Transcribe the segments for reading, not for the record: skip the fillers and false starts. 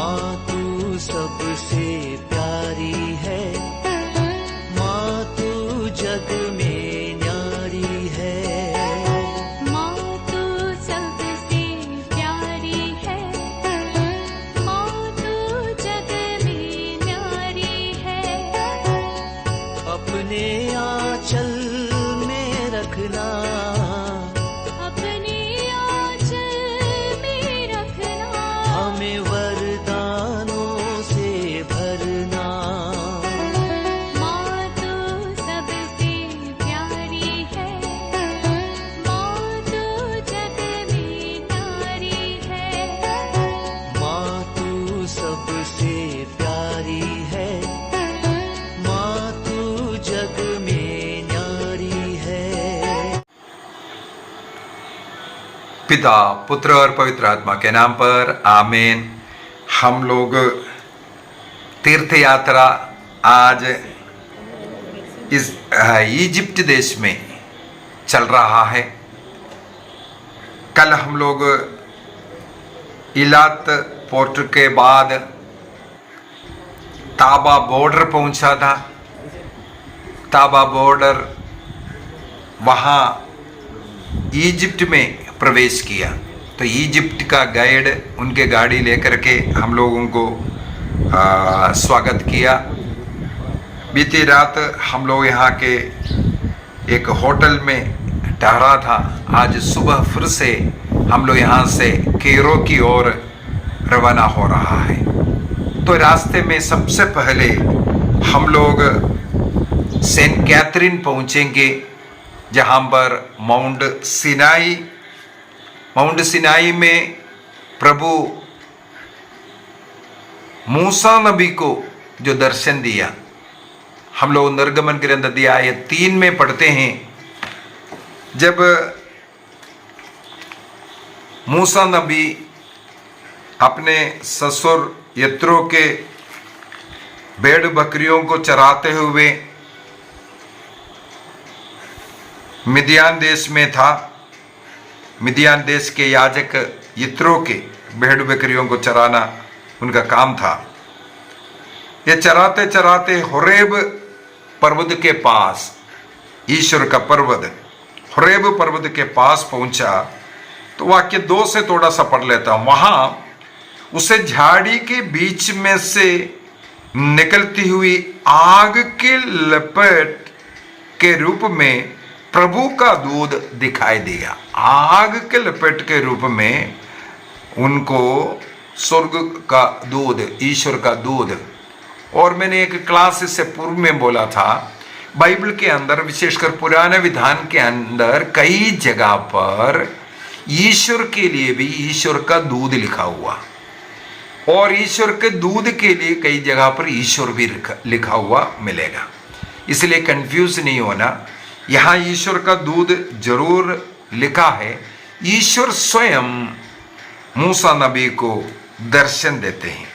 माँ तू सबसे प्यारी है, माँ तू जग में न्यारी है। माँ तू सबसे प्यारी है, माँ तू जग में न्यारी है। अपने आंचल में रखना, अपने आंचल में रखना। हमें वरदानों से भरना। माँ तू सबसे प्यारी है, माँ तू जग में न्यारी है। माँ तू सबसे प्यारी है, माँ तू जग में न्यारी है। पिता, पुत्र और पवित्र आत्मा के नाम पर आमीन। हम लोग तीर्थ यात्रा आज इस इजिप्ट देश में चल रहा है। कल हम लोग इलात पोर्ट के बाद ताबा बॉर्डर पहुंचा था। ताबा बॉर्डर वहाँ इजिप्ट में प्रवेश किया तो इजिप्ट का गाइड उनके गाड़ी लेकर के हम लोगों को स्वागत किया। बीती रात हम लोग यहाँ के एक होटल में ठहरा था। आज सुबह फिर से हम लोग यहाँ से कैरो की ओर रवाना हो रहा है। तो रास्ते में सबसे पहले हम लोग सेंट कैथरीन पहुँचेंगे, जहाँ पर माउंट सिनाई में प्रभु मूसा नबी को जो दर्शन दिया। हम लोग निर्गमन ग्रंथ अध्याय 3 में पढ़ते हैं, जब मूसा नबी अपने ससुर यत्रो के भेड़ बकरियों को चराते हुए मिदियान देश में था। मिदियान देश के याजक यत्रो के भेड़ बकरियों को चराना उनका काम था। ये चराते चराते होरेब पर्वत के पास, ईश्वर का पर्वत होरेब पर्वत के पास पहुंचा। तो वाक्य 2 से थोड़ा सा पढ़ लेता हूं। वहां उसे झाड़ी के बीच में से निकलती हुई आग के लपेट के रूप में प्रभु का दूध दिखाई दिया। आग के लपेट के रूप में उनको स्वर्ग का दूध, ईश्वर का दूध। और मैंने एक क्लास से पूर्व में बोला था, बाइबल के अंदर विशेषकर पुराने विधान के अंदर कई जगह पर ईश्वर के लिए भी ईश्वर का दूध लिखा हुआ, और ईश्वर के दूध के लिए कई जगह पर ईश्वर भी लिखा हुआ मिलेगा। इसलिए कंफ्यूज नहीं होना। यहाँ ईश्वर का दूध जरूर लिखा है। ईश्वर स्वयं मूसा नबी को दर्शन देते हैं।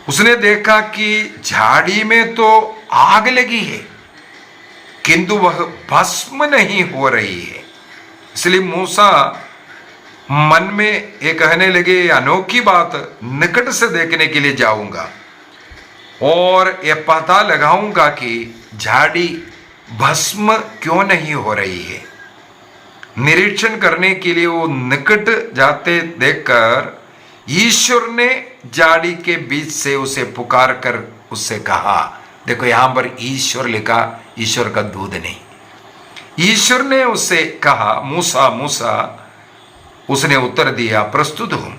उसने देखा कि झाड़ी में तो आग लगी है, किंतु वह भस्म नहीं हो रही है। इसलिए मूसा मन में ये कहने लगे, अनोखी बात, निकट से देखने के लिए जाऊंगा और ये पता लगाऊंगा कि झाड़ी भस्म क्यों नहीं हो रही है। निरीक्षण करने के लिए वो निकट जाते देखकर ईश्वर ने झाड़ी के बीच से उसे पुकार कर उससे कहा, देखो यहां पर ईश्वर लिखा, ईश्वर का दूध नहीं। ईश्वर ने उससे कहा, मूसा मूसा। उसने उत्तर दिया, प्रस्तुत हूं।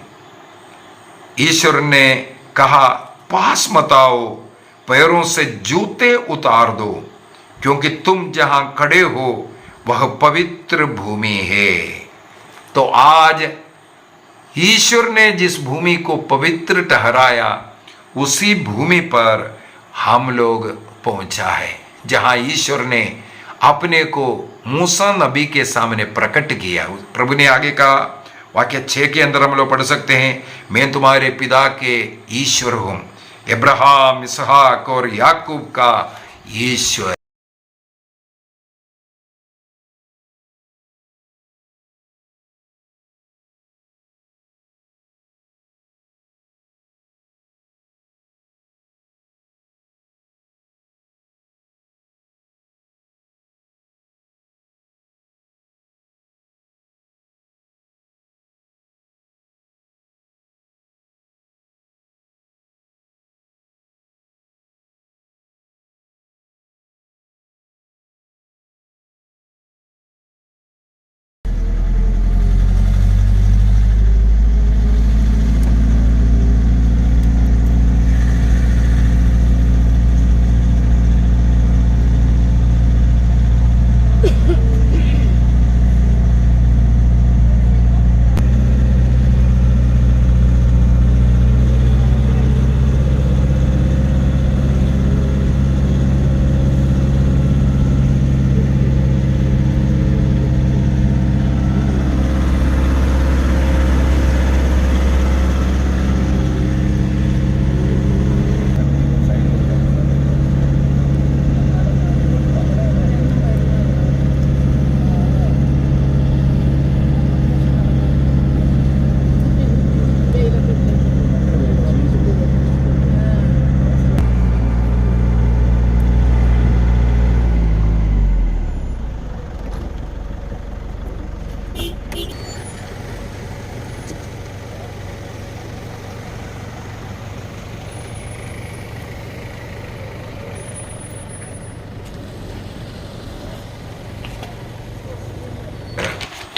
ईश्वर ने कहा, पास मत आओ, पैरों से जूते उतार दो, क्योंकि तुम जहां खड़े हो वह पवित्र भूमि है। तो आज ईश्वर ने जिस भूमि को पवित्र ठहराया, उसी भूमि पर हम लोग पहुंचा है, जहां ईश्वर ने अपने को मूसा नबी के सामने प्रकट किया। प्रभु ने आगे कहा, वाक्य 6 के अंदर हम लोग पढ़ सकते हैं, मैं तुम्हारे पिता के ईश्वर हूं, अब्राहम, इसहाक और याकूब का ईश्वर।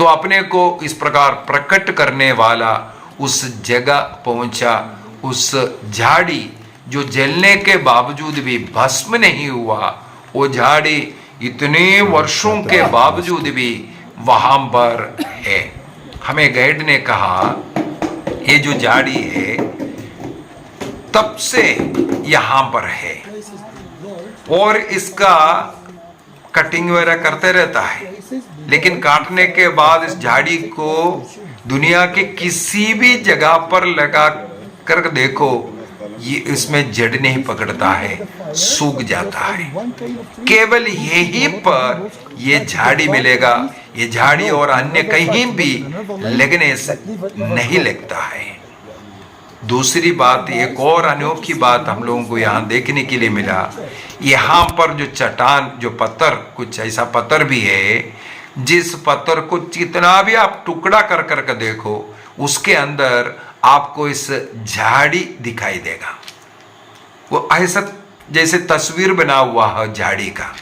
अपने को इस प्रकार प्रकट करने वाला उस जगह पहुंचा। उस झाड़ी जो जलने के बावजूद भी भस्म नहीं हुआ, वो झाड़ी इतने वर्षों के बावजूद भी वहां पर है। हमें गाइड ने कहा ये जो झाड़ी है तब से यहां पर है और इसका कटिंग वगैरह करते रहता है, लेकिन काटने के बाद इस झाड़ी को दुनिया के किसी भी जगह पर लगा कर देखो, ये इसमें जड़ नहीं पकड़ता है, सूख जाता है। केवल यहीं पर ये झाड़ी मिलेगा। ये झाड़ी और अन्य कहीं भी लगने से नहीं लगता है। दूसरी बात, एक और अनोखी बात हम लोगों को यहाँ देखने के लिए मिला। यहाँ पर जो चट्टान, जो पत्थर, कुछ ऐसा पत्थर भी है जिस पत्थर को जितना भी आप टुकड़ा कर करके देखो, उसके अंदर आपको इस झाड़ी दिखाई देगा। वो ऐसा जैसे तस्वीर बना हुआ है झाड़ी का।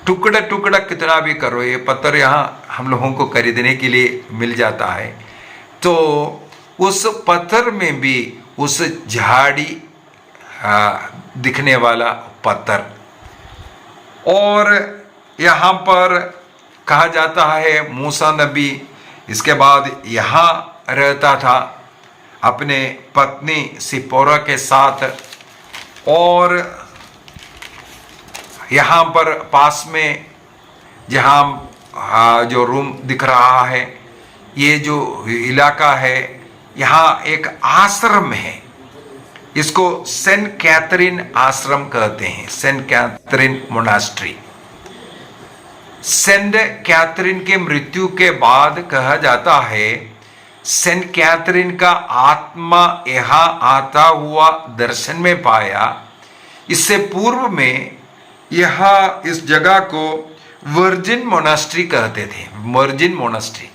टुकड़ा टुकड़ा कितना भी करो, ये पत्थर यहाँ हम लोगों को खरीदने के लिए मिल जाता है। तो उस पत्थर में भी उस झाड़ी दिखने वाला पत्थर। और यहाँ पर कहा जाता है मूसा नबी इसके बाद यहाँ रहता था अपने पत्नी सिपोरा के साथ। और यहाँ पर पास में जहाँ जो रूम दिख रहा है, ये जो इलाका है, यहाँ एक आश्रम है। इसको सेंट कैथरीन आश्रम कहते हैं, Saint Catherine monastery. Saint Catherine के मृत्यु के बाद कहा जाता है सेंट कैथरीन का आत्मा यहाँ आता हुआ दर्शन में पाया। इससे पूर्व में यहाँ इस जगह को वर्जिन मोनास्ट्री कहते थे, वर्जिन मोनास्ट्री।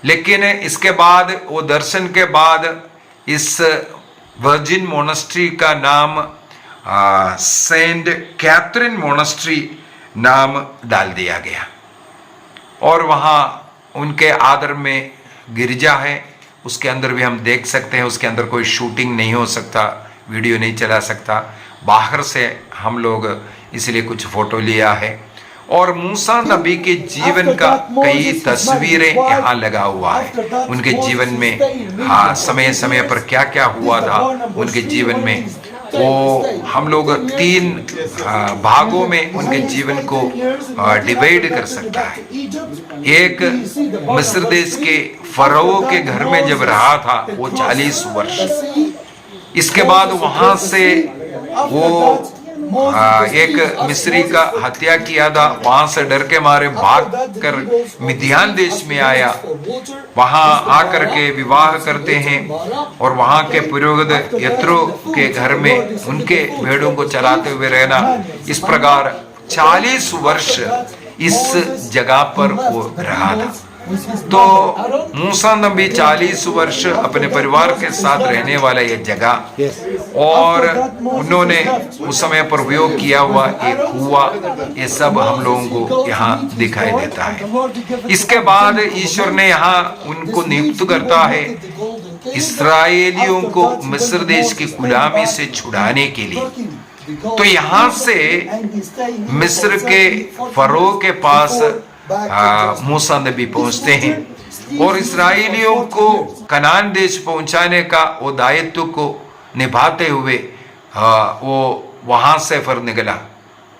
लेकिन इसके बाद वो दर्शन के बाद इस वर्जिन मोनास्ट्री का नाम सेंट कैथरीन मोनास्ट्री नाम डाल दिया गया। और वहाँ उनके आदर में गिरजा है, उसके अंदर भी हम देख सकते हैं। उसके अंदर कोई शूटिंग नहीं हो सकता, वीडियो नहीं चला सकता, बाहर से हम लोग इसलिए कुछ फोटो लिया है। और मूसा नबी के जीवन का कई तस्वीरें यहाँ लगा हुआ है। उनके जीवन में समय समय पर क्या क्या हुआ था उनके जीवन में, वो हम लोग 3 भागों में उनके जीवन को डिवाइड कर सकता है। एक, मिस्र देश के फरो के घर में जब रहा था वो 40 वर्ष। इसके बाद वहां से वो एक मिस्री का हत्या किया था, वहां से डर के मारे भाग कर मिद्यान देश में आया। वहां आकर के विवाह करते हैं और वहां के पुरोहित यत्रो के घर में उनके भेड़ों को चलाते हुए रहना। इस प्रकार 40 वर्ष इस जगह पर वो रहा था। तो मूसा नबी 40 वर्ष अपने परिवार के साथ रहने वाला ये जगह, और उन्होंने उस समय पर उपयोग किया हुआ एक कुआ, ये सब हम लोगों को यहाँ दिखाई देता है। इसके बाद ईश्वर ने यहाँ उनको नियुक्त करता है इस्राएलियों को मिस्र देश की गुलामी से छुड़ाने के लिए। तो यहाँ से मिस्र के फरो के पास मूसा नबी पहुंचते हैं और इस्राएलियों को कनान देश पहुंचाने का वो दायित्व को निभाते हुए वो वहां से फिर निकला।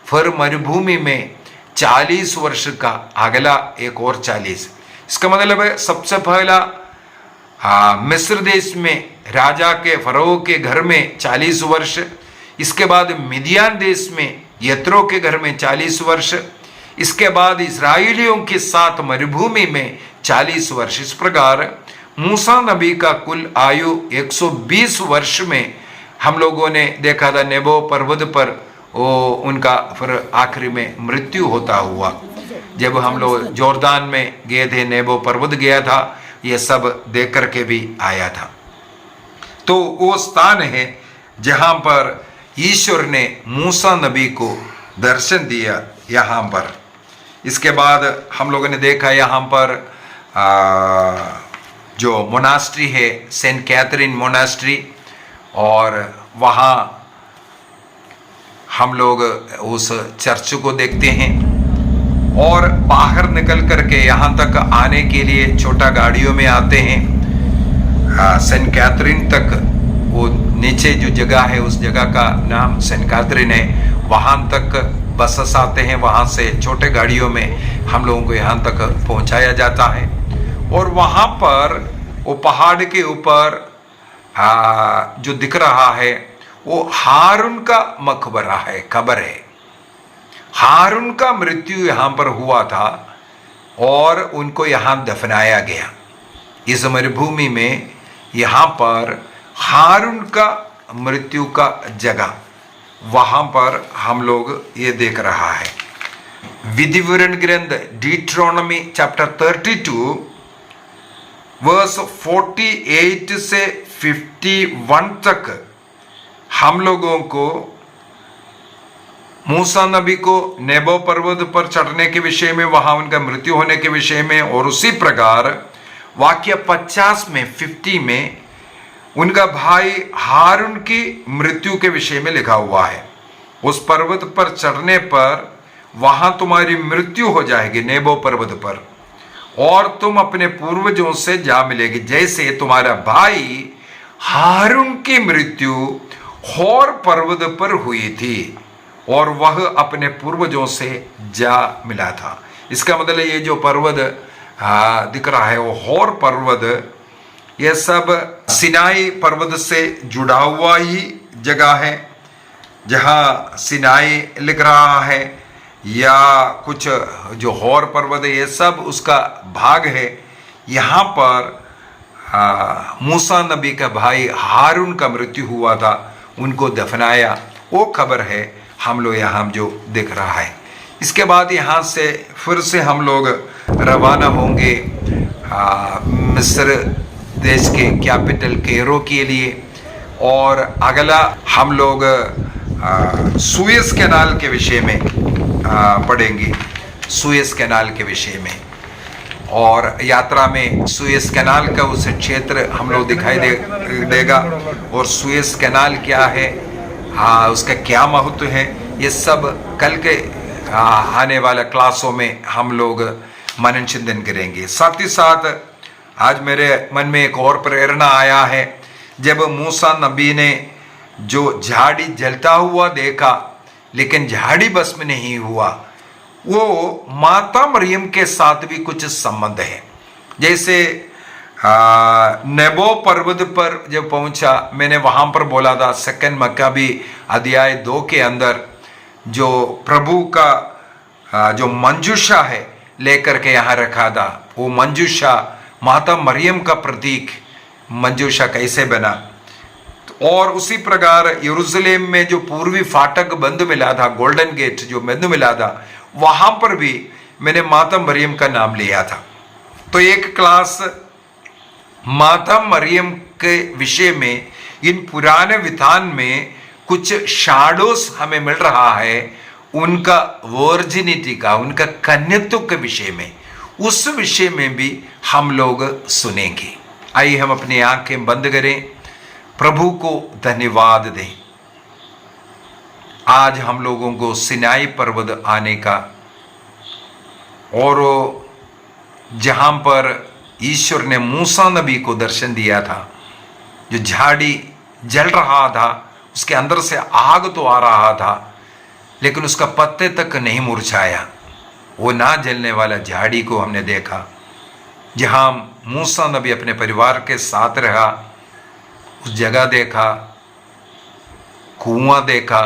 फिर मरुभूमि में 40 वर्ष का अगला एक और 40। इसका मतलब है सबसे पहला मिस्र देश में राजा के फरो के घर में 40 वर्ष, इसके बाद मिद्यान देश में यत्रो के घर में 40 वर्ष, इसके बाद इस्राएलियों के साथ मरुभूमि में 40 वर्ष। इस प्रकार मूसा नबी का कुल आयु 120 वर्ष में हम लोगों ने देखा था। नेबो पर्वत पर वो उनका फिर आखिरी में मृत्यु होता हुआ। जब हम लोग जोर्दान में गए थे, नेबो पर्वत गया था, ये सब देख करके भी आया था। तो वो स्थान है जहां पर ईश्वर ने मूसा नबी को दर्शन दिया यहाँ पर। इसके बाद हम लोगों ने देखा यहाँ पर जो मोनास्ट्री है सेंट कैथरीन मोनास्ट्री, और वहाँ हम लोग उस चर्च को देखते हैं। और बाहर निकल करके यहाँ तक आने के लिए छोटा गाड़ियों में आते हैं। सेंट कैथरीन तक, वो नीचे जो जगह है उस जगह का नाम सेंट कैथरीन है, वहाँ तक बसेस आते हैं। वहाँ से छोटे गाड़ियों में हम लोगों को यहाँ तक पहुँचाया जाता है। और वहाँ पर वो पहाड़ के ऊपर जो दिख रहा है वो हारून का मकबरा है, कब्र है। हारून का मृत्यु यहाँ पर हुआ था और उनको यहाँ दफनाया गया। इस मरुभूमि में यहाँ पर हारून का मृत्यु का जगह, वहाँ पर हम लोग ये देख रहा है। विधि विवरण ग्रंथ डिट्रोनॉमी चैप्टर 32 वर्स 48 से 51 तक हम लोगों को मूसा नबी को नेबो पर्वत पर चढ़ने के विषय में, वहां उनका मृत्यु होने के विषय में, और उसी प्रकार वाक्य 50 में उनका भाई हारून की मृत्यु के विषय में लिखा हुआ है। उस पर्वत पर चढ़ने पर वहां तुम्हारी मृत्यु हो जाएगी, नेबो पर्वत पर, और तुम अपने पूर्वजों से जा मिलेगी, जैसे तुम्हारा भाई हारून की मृत्यु होर पर्वत पर हुई थी और वह अपने पूर्वजों से जा मिला था। इसका मतलब ये जो पर्वत दिख रहा है वो होर पर्वत, यह सब सिनाई पर्वत से जुड़ा हुआ ही जगह है। जहाँ सिनाई लिख रहा है या कुछ जो होर पर्वत है, ये सब उसका भाग है। यहाँ पर मूसा नबी का भाई हारून का मृत्यु हुआ था, उनको दफनाया, वो खबर है हम लोग यहाँ जो दिख रहा है। इसके बाद यहाँ से फिर से हम लोग रवाना होंगे मिस्र देश के कैपिटल कैरो के लिए, और अगला हम लोग सुएज कैनाल के विषय में पढ़ेंगे, सुएज कैनाल के विषय में। और यात्रा में सुएज कैनाल का उस क्षेत्र हम लोग दिखाई देगा, और सुएज कैनाल क्या है, उसका क्या महत्व है, ये सब कल के आने वाला क्लासों में हम लोग मनन चिंतन करेंगे। साथ ही साथ आज मेरे मन में एक और प्रेरणा आया है। जब मूसा नबी ने जो झाड़ी जलता हुआ देखा लेकिन झाड़ी भस्म नहीं हुआ, वो माता मरियम के साथ भी कुछ संबंध है। जैसे नेबो पर्वत पर जब पहुंचा, मैंने वहां पर बोला था सेकंड मक्काबी अध्याय 2 के अंदर जो प्रभु का जो मंजूषा है लेकर के यहाँ रखा था, वो मंजूषा माता मरियम का प्रतीक मंजूषा कैसे बना। और उसी प्रकार यरूशलेम में जो पूर्वी फाटक बंद मिला था, गोल्डन गेट जो बंद मिला था, वहां पर भी मैंने माता मरियम का नाम लिया था। तो एक क्लास माता मरियम के विषय में इन पुराने विधान में कुछ शैडोस हमें मिल रहा है, उनका वर्जिनिटी का, उनका कन्यत्व के विषय में, उस विषय में भी हम लोग सुनेंगे। आइए हम अपनी आंखें बंद करें, प्रभु को धन्यवाद दें। आज हम लोगों को सिनाई पर्वत आने का, और जहां पर ईश्वर ने मूसा नबी को दर्शन दिया था, जो झाड़ी जल रहा था, उसके अंदर से आग तो आ रहा था लेकिन उसका पत्ते तक नहीं मुरझाया, वो ना जलने वाला झाड़ी को हमने देखा। जहां मूसा नबी अपने परिवार के साथ रहा, उस जगह देखा, कुआं देखा,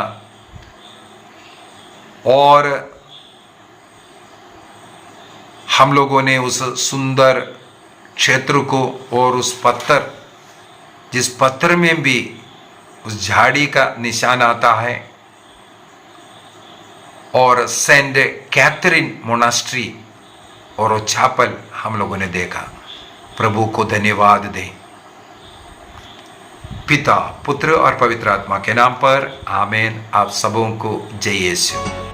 और हम लोगों ने उस सुंदर क्षेत्र को और उस पत्थर, जिस पत्थर में भी उस झाड़ी का निशान आता है, और सेंट कैथरीन मोनास्ट्री और वो छापल हम लोगों ने देखा। प्रभु को धन्यवाद दें। पिता, पुत्र और पवित्र आत्मा के नाम पर आमीन। आप सबों को जय यीशु।